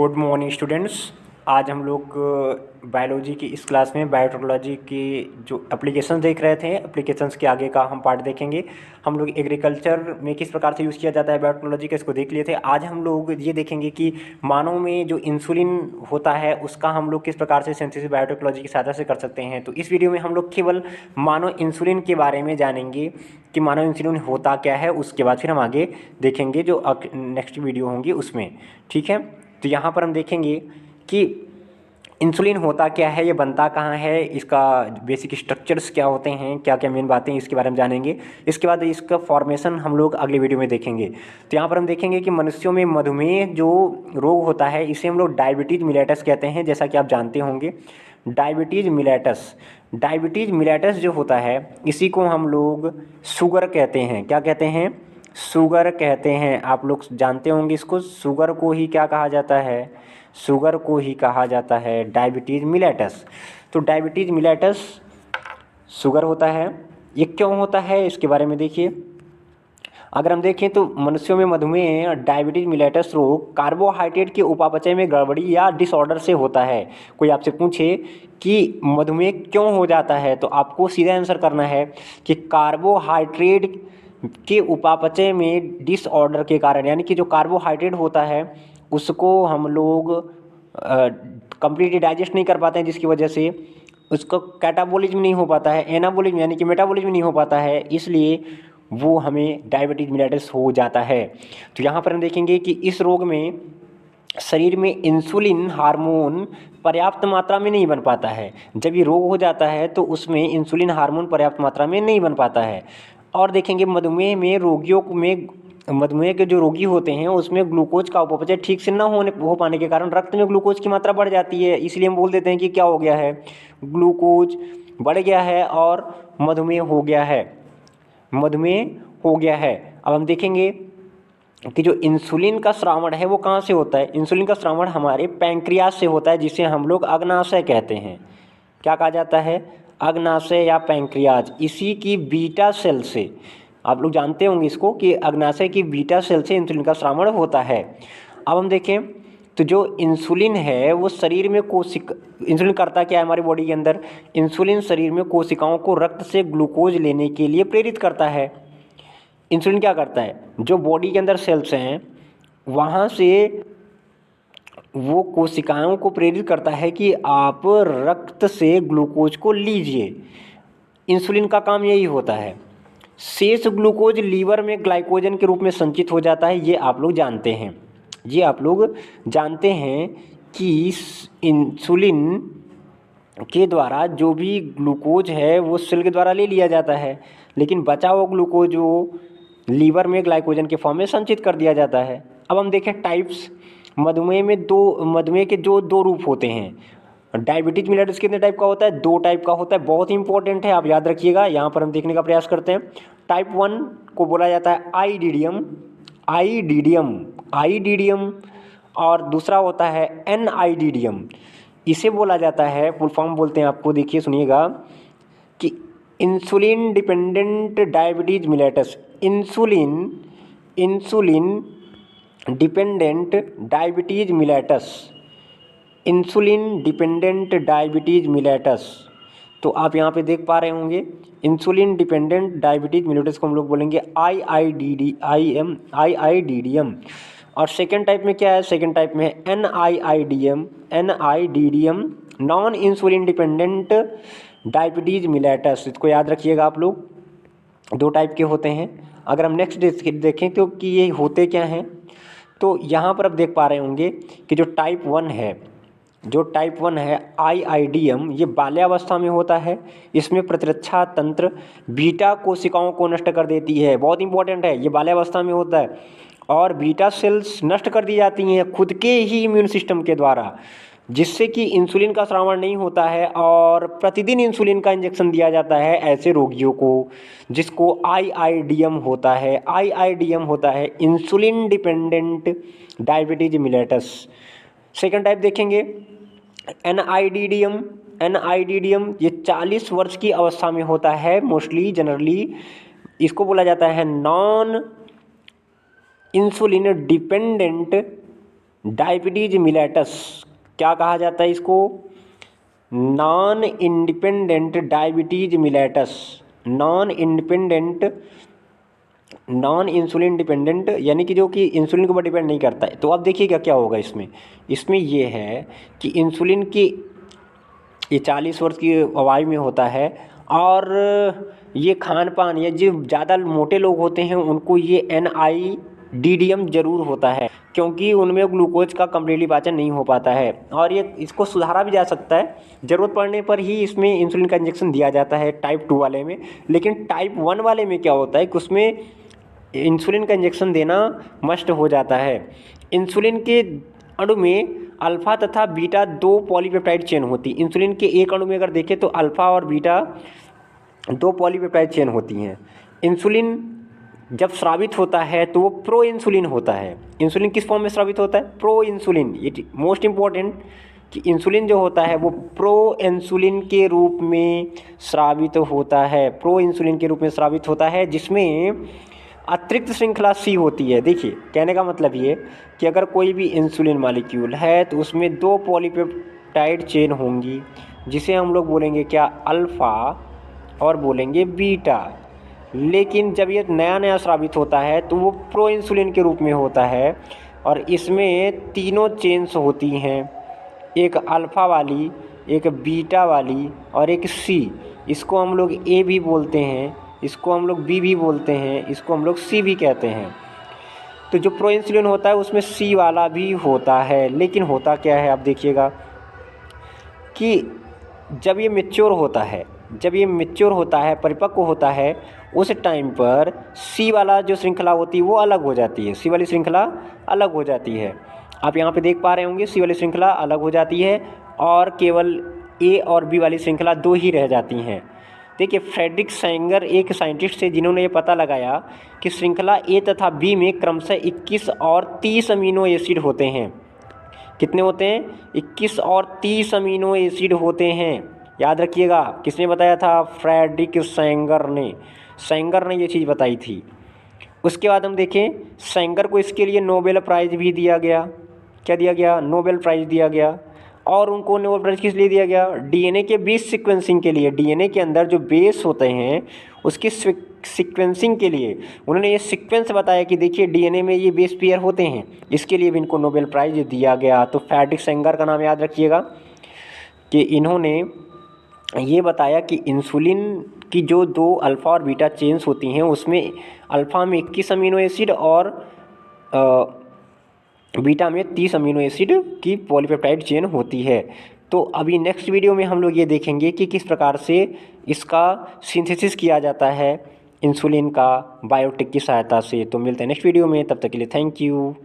Good morning students. आज हम लोग बायोलॉजी की इस क्लास में बायोटेक्नोलॉजी की जो एप्लीकेशन देख रहे थे, एप्लीकेशंस के आगे का हम पार्ट देखेंगे। हम लोग एग्रीकल्चर में किस प्रकार से यूज़ किया जाता है बायोटेक्नोलॉजी का, इसको देख लिए थे। आज हम लोग ये देखेंगे कि मानव में जो इंसुलिन होता है उसका हम लोग किस प्रकार से सिंथेसिस बायोटेक्नोलॉजी की सहायता से कर सकते हैं। तो इस वीडियो में हम लोग केवल मानव इंसुलिन के बारे में जानेंगे कि मानव इंसुलिन होता क्या है। उसके बाद फिर हम आगे देखेंगे जो नेक्स्ट वीडियो होंगी उसमें। ठीक है, तो यहाँ पर हम देखेंगे कि इंसुलिन होता क्या है, ये बनता कहाँ है, इसका बेसिक स्ट्रक्चर्स क्या होते हैं, क्या क्या मेन बातें इसके बारे में जानेंगे। इसके बाद इसका फॉर्मेशन हम लोग अगले वीडियो में देखेंगे। तो यहाँ पर हम देखेंगे कि मनुष्यों में मधुमेह जो रोग होता है इसे हम लोग डायबिटीज़ मिलेटस कहते हैं, जैसा कि आप जानते होंगे। डायबिटीज़ मिलेटस जो होता है इसी को हम लोग शुगर कहते हैं। क्या कहते हैं? शुगर कहते हैं। आप लोग जानते होंगे इसको, शुगर को ही क्या कहा जाता है? शुगर को ही कहा जाता है डायबिटीज़ मिलेटस। तो डायबिटीज़ मिलेटस शुगर होता है। ये क्यों होता है इसके बारे में देखिए। अगर हम देखें तो मनुष्यों में मधुमेह डायबिटीज़ मिलेटस रोग कार्बोहाइड्रेट के उपापचय में गड़बड़ी या डिसऑर्डर से होता है। कोई आपसे पूछे कि मधुमेह क्यों हो जाता है तो आपको सीधा आंसर करना है कि कार्बोहाइड्रेट के उपापचय में डिसऑर्डर के कारण, यानी कि जो कार्बोहाइड्रेट होता है उसको हम लोग कंप्लीटली डाइजेस्ट नहीं कर पाते हैं, जिसकी वजह से उसको कैटाबॉलिज्म नहीं हो पाता है, एनाबॉलिज्म यानी कि मेटाबॉलिज्म नहीं हो पाता है, इसलिए वो हमें डायबिटीज़ मिलेटस हो जाता है। तो यहाँ पर हम देखेंगे कि इस रोग में शरीर में इंसुलिन हार्मोन पर्याप्त मात्रा में नहीं बन पाता है। जब ये रोग हो जाता है तो उसमें इंसुलिन हार्मोन पर्याप्त मात्रा में नहीं बन पाता है। और देखेंगे मधुमेह में रोगियों में मधुमेह के जो रोगी होते हैं उसमें ग्लूकोज का उपपचय ठीक से न हो पाने के कारण रक्त में ग्लूकोज की मात्रा बढ़ जाती है। इसलिए हम बोल देते हैं कि क्या हो गया है, ग्लूकोज बढ़ गया है और मधुमेह हो गया है, मधुमेह हो गया है। अब हम देखेंगे कि जो इंसुलिन का श्रावण है वो कहाँ से होता है। इंसुलिन का श्रावण हमारे पैंक्रियास से होता है, जिसे हम लोग अग्नाशय कहते हैं। क्या कहा जाता है? अग्नाशय या पैंक्रियाज। इसी की बीटा सेल से, आप लोग जानते होंगे इसको, कि अग्नाशय की बीटा सेल से इंसुलिन का श्रावण होता है। अब हम देखें तो जो इंसुलिन है वो शरीर में इंसुलिन करता क्या है हमारी बॉडी के अंदर? इंसुलिन शरीर में कोशिकाओं को रक्त से ग्लूकोज लेने के लिए प्रेरित करता है। इंसुलिन क्या करता है, जो बॉडी के अंदर सेल्स हैं वहाँ से वो कोशिकाओं को प्रेरित करता है कि आप रक्त से ग्लूकोज को लीजिए। इंसुलिन का काम यही होता है। शेष ग्लूकोज लीवर में ग्लाइकोजन के रूप में संचित हो जाता है। ये आप लोग जानते हैं, ये आप लोग जानते हैं कि इंसुलिन के द्वारा जो भी ग्लूकोज है वो सेल के द्वारा ले लिया जाता है, लेकिन बचा हुआ ग्लूकोज वो लीवर में ग्लाइकोजन के फॉर्म में संचित कर दिया जाता है। अब हम देखें टाइप्स। मधुमेह के जो दो रूप होते हैं। डायबिटीज मिलेटस कितने टाइप का होता है? दो टाइप का होता है। बहुत ही इंपॉर्टेंट है, आप याद रखिएगा। यहाँ पर हम देखने का प्रयास करते हैं। टाइप 1 को बोला जाता है आईडीडियम, और दूसरा होता है एनआईडीडियम। इसे बोला जाता है, फुल फॉर्म बोलते हैं आपको, देखिए सुनिएगा, कि insulin dependent diabetes mellitus. Insulin dependent diabetes mellitus. तो आप यहाँ पे देख पा रहे होंगे, इंसुलिन डिपेंडेंट डायबिटीज मिलेटस को हम लोग बोलेंगे आईआईडीडीएम। और सेकेंड टाइप में क्या है? सेकेंड टाइप में है NIDDM, non insulin dependent diabetes mellitus. इसको याद रखिएगा आप लोग, दो टाइप के होते हैं। अगर हम नेक्स्ट देखें तो कि ये होते क्या हैं, तो यहाँ पर आप देख पा रहे होंगे कि जो टाइप 1 है आईआईडीएम, ये बाल्यावस्था में होता है। इसमें प्रतिरक्षा तंत्र बीटा कोशिकाओं को नष्ट कर देती है। बहुत इंपॉर्टेंट है, ये बाल्यावस्था में होता है और बीटा सेल्स नष्ट कर दी जाती हैं खुद के ही इम्यून सिस्टम के द्वारा, जिससे कि इंसुलिन का श्रावण नहीं होता है और प्रतिदिन इंसुलिन का इंजेक्शन दिया जाता है ऐसे रोगियों को, जिसको आईआईडीएम होता है, insulin dependent diabetes mellitus. Second type देखेंगे एनआईडीडीएम, ये 40 वर्ष की अवस्था में होता है मोस्टली, जनरली इसको बोला जाता है non insulin dependent diabetes mellitus क्या कहा जाता है इसको? Non independent diabetes mellitus, non insulin dependent, यानी कि जो कि इंसुलिन के ऊपर डिपेंड नहीं करता है। तो अब देखिएगा क्या होगा इसमें। इसमें ये है कि इंसुलिन की ये 40 वर्ष की आयु में होता है, और ये खान पान, या जो ज़्यादा मोटे लोग होते हैं उनको ये NIDDM जरूर होता है, क्योंकि उनमें ग्लूकोज का कम्प्लीटली पाचन नहीं हो पाता है। और ये इसको सुधारा भी जा सकता है, ज़रूरत पड़ने पर ही इसमें इंसुलिन का इंजेक्शन दिया जाता है टाइप 2 वाले में। लेकिन टाइप 1 वाले में क्या होता है कि उसमें इंसुलिन का इंजेक्शन देना मस्ट हो जाता है। इंसुलिन के अणु में अल्फा तथा बीटा 2 पॉलीपेप्टाइड चेन होती। इंसुलिन के एक अणु में अगर देखें तो अल्फा और बीटा 2 पॉलीपेप्टाइड चेन होती हैं। इंसुलिन जब स्रावित होता है तो वो प्रो इंसुलिन होता है। इंसुलिन किस फॉर्म में स्रावित होता है? Pro insulin. ये मोस्ट इम्पॉर्टेंट कि इंसुलिन जो होता है वो प्रो इंसुलिन के रूप में स्रावित होता है, प्रो इंसुलिन के रूप में स्रावित होता है, जिसमें अतिरिक्त श्रृंखला सी होती है। देखिए कहने का मतलब ये कि अगर कोई भी इंसुलिन मॉलिक्यूल है तो उसमें 2 पॉलीपेप्टाइड चेन होंगी, जिसे हम लोग बोलेंगे क्या? अल्फ़ा, और बोलेंगे बीटा। लेकिन जब ये नया नया स्रावित होता है तो वो प्रो इंसुलिन के रूप में होता है, और इसमें तीनों चेन्स होती हैं, एक अल्फ़ा वाली, एक बीटा वाली, और एक सी। इसको हम लोग ए भी बोलते हैं, इसको हम लोग बी भी बोलते हैं, इसको हम लोग सी भी कहते हैं। तो जो प्रो इंसुलिन होता है उसमें सी वाला भी होता है। लेकिन होता क्या है, आप देखिएगा कि जब ये मैच्योर होता है, परिपक्व होता है, उस टाइम पर सी वाला जो श्रृंखला होती है वो अलग हो जाती है, सी वाली श्रृंखला अलग हो जाती है। आप यहाँ पे देख पा रहे होंगे सी वाली श्रृंखला अलग हो जाती है, और केवल ए और बी वाली श्रृंखला 2 ही रह जाती हैं। देखिए फ्रेडरिक सैंगर एक साइंटिस्ट थे जिन्होंने ये पता लगाया कि श्रृंखला ए तथा बी में क्रमशः 21 और 30 अमीनो एसिड होते हैं। कितने होते हैं? 21 और 30 अमीनो एसिड होते हैं। याद रखिएगा, किसने बताया था? फ्रेडरिक सैंगर ने ये चीज़ बताई थी। उसके बाद हम देखें, सैंगर को इसके लिए नोबेल प्राइज़ भी दिया गया। क्या दिया गया? नोबेल प्राइज़ दिया गया। और उनको नोबेल प्राइज़ किस लिए दिया गया? डीएनए के बेस सीक्वेंसिंग के लिए। डीएनए के अंदर जो बेस होते हैं उसकी सीक्वेंसिंग के लिए उन्होंने ये सीक्वेंस बताया कि देखिए डीएनए में ये बेस पेयर होते हैं, इसके लिए भी इनको नोबेल प्राइज़ दिया गया। तो फ्रेडरिक सैंगर का नाम याद रखिएगा कि इन्होंने ये बताया कि इंसुलिन की जो 2 अल्फ़ा और बीटा चेन्स होती हैं उसमें अल्फ़ा में 21 अमीनो एसिड और बीटा में 30 अमीनो एसिड की पॉलीपेप्टाइड चेन होती है। तो अभी नेक्स्ट वीडियो में हम लोग ये देखेंगे कि किस प्रकार से इसका सिंथेसिस किया जाता है इंसुलिन का बायोटिक की सहायता से। तो मिलते हैं नेक्स्ट वीडियो में, तब तक के लिए थैंक यू।